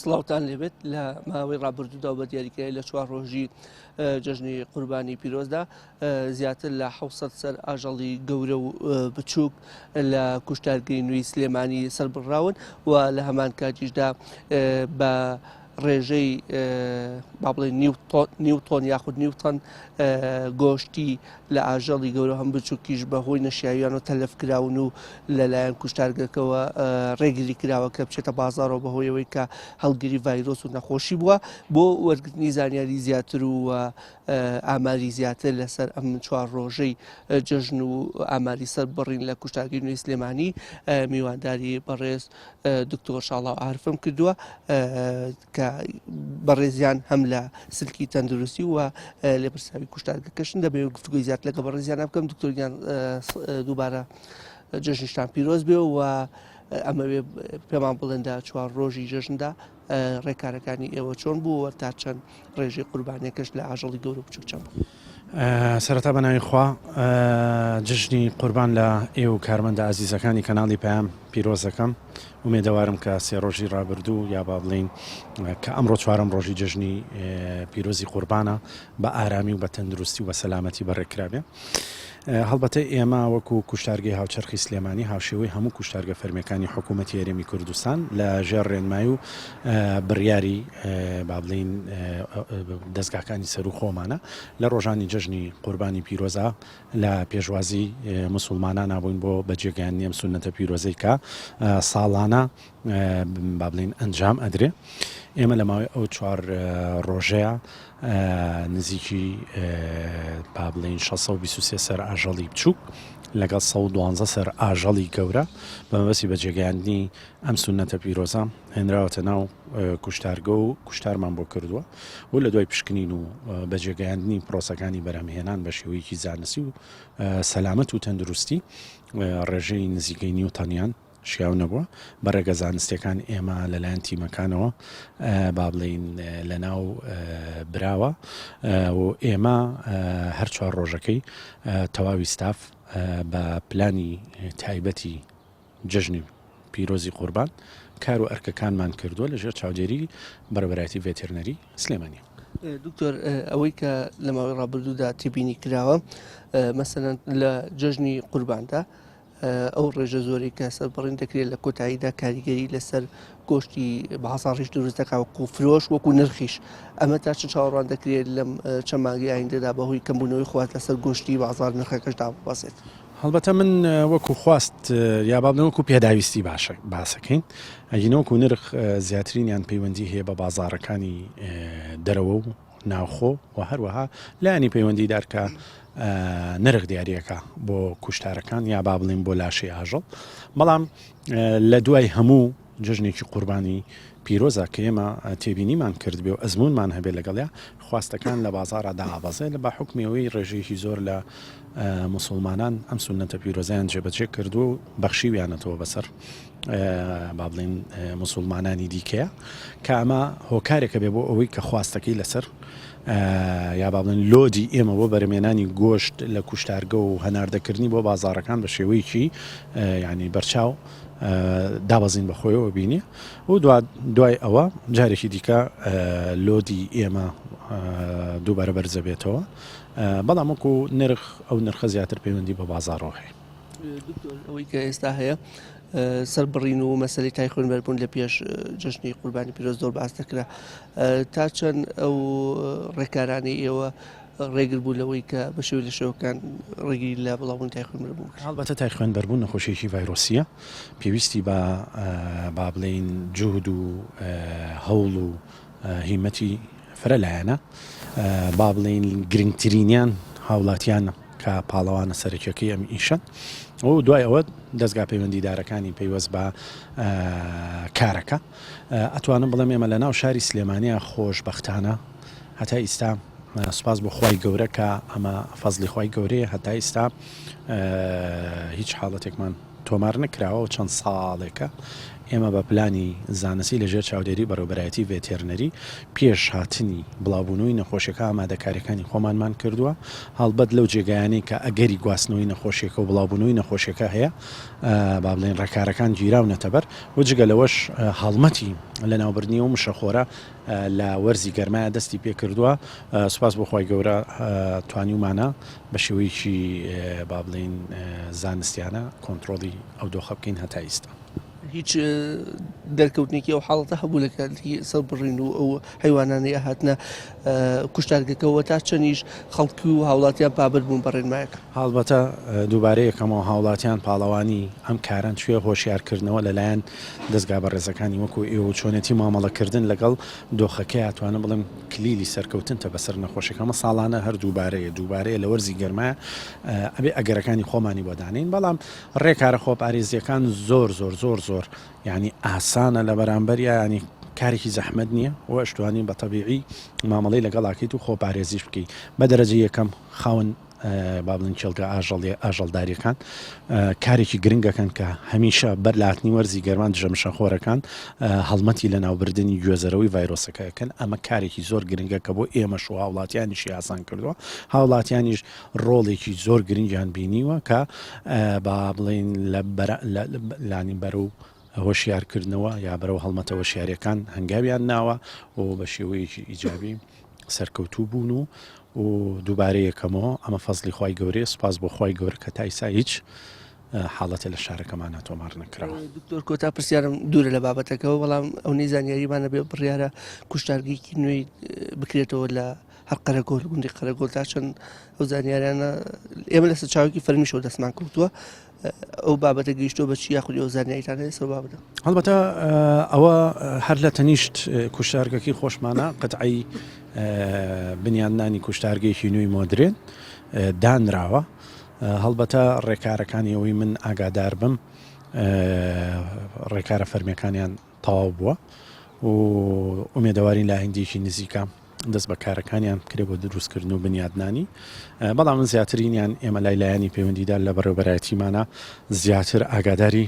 سڵاوتان لێبێت لە ماوەی ڕابردوودا و بە دیاریکەی لە 4 ڕۆژی جەژنی قوربانی پیرۆزدا زیاتر لە 700 سەر ئاژەڵی گەورە و بچووک لە کوشتارگەی نوێی سلێمانی سەربڕاون و لە هەمان کاتیشدا بە ڕێژەی با بڵێن نیوتۆن یاخود نیوتەن گۆشتی لە ئاژەڵی گەورە هەم بچووکیش بەهۆی نەشیاویان و تەلەفکراون و لەلایەن کوشتارگەکەەوە ڕێگری کراوە کە بچێتە بازارەوە بەهۆیەوەی کە هەڵگیری ڤایرۆس و نەخۆشی بووە بۆ وەرگرتنی زانیاری زیاتر و ئاماری زیاتر لەسەر ئەم 4 ڕۆژەی جەژن و ئاماری سەر بڕین لە کوشتارگەی نوێی سلێمانی میوانداری بەڕێز دکتۆر شاڵاو عارفم کردووە کە بەڕێزیان هەم لە سلکی تەندروستی و لێپرساوی کوشتارگەکەشن دەبێت گفتوگوی زیات لەگە بەڕێزیان بکەم دکتۆریان دووبارە جەژنیشتان پیرۆز بێ و ئەمەوێ پێمان بڵێندا 4 ڕۆژی جەژندا ڕێکارەکانی ئێوە چۆن بوو تا چەند ڕێژەی قوربانیەکەش لە ئاژەڵی گەورە بچووک چەند بوو. سەرەتا بەناوی خوا جژنی قوربان لە ئێوە کارمەندە ئازیزەکانی کەناڵی پەیام پیرۆزەکەم ومێدەوارم کە 3 ڕۆژی ڕابردوو یا با بڵین کە ئەمڕۆ 4م ڕۆژی جژنی پیرۆزی قوربانە بە ئارامی و بە تەندروستی و بە سەلامەتی بەڕێکرابێ. هەڵبەتە ئێمە وەکو کوشتارگەی هاوچەرخی سلێمانی هاوشێوەی هەموو کوشتارگە فەرمیەکانی حکوومەتی هەرێمی کوردستان لە ژێر ڕێنمایی و بڕیاری با بڵین دەستگاکانی سەر و خۆمانە لە ڕۆژانی جەژنی قوربانی پیرۆزە لە پێشوازی موسڵمانان نابووین بۆ بەجێگەیان نیەم سونەتە پیرۆزەی کە ساڵانە با بڵین ئەنجام ئەدرێ. ئێمە لە ماوەی ئەو 4 ڕۆژەیە نزیکی با بڵین 623 سەر ئاژەڵی بچووک لەگەڵ 112 سەر ئاژەڵی گەورە بەمەبەستی بەجێگەیاندنی ئەم سونەتە پیرۆزە هێنراوەتە ناو کوشتارگە و کوشتارمان بۆ کردووە و لە دوای پشکنین و بەجێگەیاندنی پرۆسەکانی بەرهەمهێنان بە شێوەیەکی زانستی و سەلامەت و تەندروستی ڕێژەی نزیکەی نیوتەنیان شیاو نەبووە بەڕێگە زانستیەکان ئێمە لەلایەن تیمەکانەوە با بڵین لە ناو براوە و ئێمە هەر 4 ڕۆژەکەی تەواوی ستاف بە پلانی تایبەتی جەژنی پیرۆزی قوربان کار و ئەرکەکانمان کردووە لەژێر چاودێری بەرەبەرایەتی ڤێتێرنەری سلێمانی. دکتۆر ئەوەی کە لە ماوەی ڕابردوودا تێبینی کراوە مەسەلەن لە جەژنی قورباندا ئەو ڕێژە زۆری کە سەربڕین دەکرێت لە کۆتاییدا کاریگەری لەسەر گۆشتی بەهاساڕیش دروست دەکا وەکو فرۆش وەکو نرخیش ئەمە تا چ چاوەڕوان دەکرێت لەم چەند مانگی ئایندەدا بەهۆی کەمبوونەوەی خوات لەسەر گۆشتی بازار نرخەکەشدا بباسێت. هەڵبەتە من وەکو خواست یا با بڵێن وەکو پێداویستی باسەکەین ئەگینەوەکو نرخ زیاترینیان پەیوەندی هەیە بە بازارەکانی دەرەوە و ناوخۆ و هەروەها لایەنی پەیوەندیدار کە نرخ دیارریەکە بۆ کوشتارەکان یا با بڵین بۆ لاشەی ئاژەڵ بەڵام لە دوای هەموو جژنێکی قوربانی پیرۆزە کە ئێمە تێبینیمان کرد بێ و ئەزمونمان هەبێت لەگەڵیا خواستەکان لە بازارە داهابەزێت لە بە حکمیەوەی ڕێژەیەکی زۆر لە موسڵمانان ئەم سونەتە پیرۆزیان جێبەجێ کردو و بەخشیویانەتەوە بەسەر با بڵین موسڵمانانی دیکەیە کە ئەمە هۆکارێکە بێ بۆ ئەوەی کە خواستەکەی لەسەر یا با بڵێن لۆدی ئێمە بۆ بەرهەمێنانی گۆشت لە کوشتارگە و هەناردەکردنی بۆ بازارەکان بە شێوەیەکی ینی بەرچاو دابەزین بەخۆیەوە بینی و دوای ئەوە جارێکی دیکە لۆدی ئێمە دووبارە بەرزە بێتەوە بەڵام وەکو نرخ ئەو نرخە زیاتر پەیوەندی بە بازارەوە هەیە. ئەوەی کە ئێستا هەیە سەربڕین و مەسەلەی تای خوێنبەربوون لە پێش جەژنی قوربانی پیرۆز زۆر باس دەکرا تا چەند ئەو ڕێکارانی ئێوە ڕێگر بوو لەوەی کە بە شێوەی لە شێوەکان ڕێگری لە بڵاوبوون تای خوێنبەربوون. هەڵبەتە تای خوێنبەربوون نەخۆشیێکی ڤایرۆسیە پێویستی بە با بڵین جوهد و هەوڵ و هیمەتی فرە لایەنە با بڵین گرنگترینیان هاوڵاتیانە کە پاڵەوانە سەرەکیەکەی ئەم ئیشە و دوای ئەوە دەستگا پەیوەندیدارەکانی پەیوەست بە کارەکە ئەتوانم بڵێم ئێمە لە ناو شاری سلێمانیە خۆشبەختانە هەتا ئیستا سوپاس بۆ خوای گەورە کە ئەمە فەزلی خوای گەورەیە هەتا ئیستا هیچ حاڵەتێکمان تۆمار نەکراوە و چەند ساڵێکە ئێمە بە پلانی زانستی لەژێر چاودێری بەڕێوەبەرایەتی ڤێتێرنەری پێش هاتنی بڵاوبوونەوەی نەخۆشیەکە ئامادەکاریەکانی خۆمانمان کردووە هەڵبەت لەو جێگایانەی کە ئەگەری گواستنەوەی نەخۆشیەکە و بڵاوبوونەوەی نەخۆشیەکە هەیە با بڵێن ڕێکارەکان گیراونەتەبەر و جگە لەوەش هەڵمەتی لە ناوبردنی و مشەخۆرە لە وەرزی گەرمایە دەستی پێ کردووە سوپاس بۆ خۆی گەورە توانیومانە بە شێوەیەکی با بڵێن زانستیانە کۆنتترۆڵی ئەو دۆخە بکەین هەتا ئیستا هیچ دەرکەوتنێکی ئەو حاڵەتە هەبوو لە کاتی سەربڕین و ئەو حیوانانی ئاهاتنە کوشتارگەکەەوە تا چەندیش خەڵکی و هاوڵاتیان پابەت بوون بە ڕێنمایەکە هەڵبەتە دووبارەیەکەمەوە هاوڵاتیان پاڵەوانی ئەم کاران توێ هۆشیارکردنەوە لەلایەن دەستگا بە ڕێزەکانی وەکو ئێوە چۆنێتی مامەڵەکردن لەگەڵ دۆخەکەی ئەتوانە بڵم کلیلی سەرکەوتنتە بەسەر نەخۆشیەکەمە ساڵانە هەر دووبارەیە لە وەرزی گەرمایە ئەبێ ئەگەرەکانی خۆمانی بۆدانین بەڵام ڕێکارە خۆپارێزیەکان زۆر یعنی ئاسانە لە بەرامبەر ینی کارێکی زەحمەت نییە و ئەشتوانی بە تەبیعی مامەڵەی لەگەڵاکەیت و خۆپارێزیش بکەیت بە دەرەجە یەکەم خاون با بڵین کێڵگە ئاژەڵداریەکان کارێکی گرنگەکەن کە هەمیشە بەر لاتنی وەرزی گەرمان دژە مشەخۆرەکان هەڵمەتی لە ناوبردننی گوێزەرەوەی ڤایرۆسەکەکەن ئەمە کارێکی زۆر گرنگە کە بۆ ئێمەش و هاوڵاتیانیشی ئاسان کردووە هاوڵاتیانیش ڕۆڵێکی زۆر گرنگیان بینیوە کە با بڵین لانی بەرە و هۆشیارکردنەوە یا بەرەو هەڵمەتە هۆشیاریەکان هەنگاویان ناوە و بە شێوەیەکی ئیجابی سەرکەوتوو بوون و دووبارەیەکەمەوە ئەمە فەزلی خی گەورێ سپاس بۆ خی گەورە کە تایسا هیچ حاڵەتە لە شارەکەمانە تۆمار نەکراوە دکتۆر کۆتا پرسیارم دوورە لە بابەتەکەەوە بەڵام ئەو نەیزانیاریمانە بێ بڕیارە کوشتارگەیەکی نوێی بکرێتەوە لە هەر قەرەگۆل گوندی قەرەگۆل تا چەند ئەو زانیاریانە ئێمە لەسەر چاوکی فەرمیشەوە دەستمان کەوتووە ئەو بابەتە گەیشتۆ بەچی یاخودی ئەو زانیاریتان هەیە سەر بابەتە هەڵبەتە ئەوە هەر لە تەنیشت کوشتارگەکەی خۆشمانە قەتعی بنیاندانی کوشتارگەیەکی نوێی مۆدرێن دانراوە هەڵبەتە ڕێکارەکانی ئەوەی من ئاگادار بم ڕێکارە فەرمیەکانیان تەواو بووە و ئومێدەوارین لا هەندێکی نزیکە دەست بە کارەکانیان کرێ بۆ دروستکردن و بنیادنانی بەڵام من زیاترینیان ئێمە لایلایانی پەیوەندیدار لە بەڕێوەبەرایەتیمانە زیاتر ئاگاداری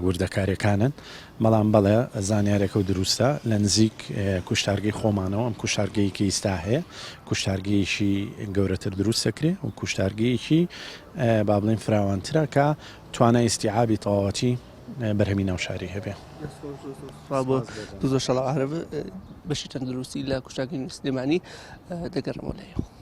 وردەکاریەکانن بەڵام بەڵێ زانیارێکە و دروستە لە نزیک کوشتارگەی خۆمانەوە ئەم کوشتارگەیەکی ئیستا هەیە کوشتارگەیەکی گەورەتر دروست دەکرێت و کوشتارگەیەکی با بڵێن فراوانترە کە توانای ئیستیعابی تەواوەتی بەرهەمی ناوشاری هەبێ زۆر شەڵاو عەرەب بەشی تەندروستی لە کوشتارگەی سلێمانی دەگەڕمەوە لایەوە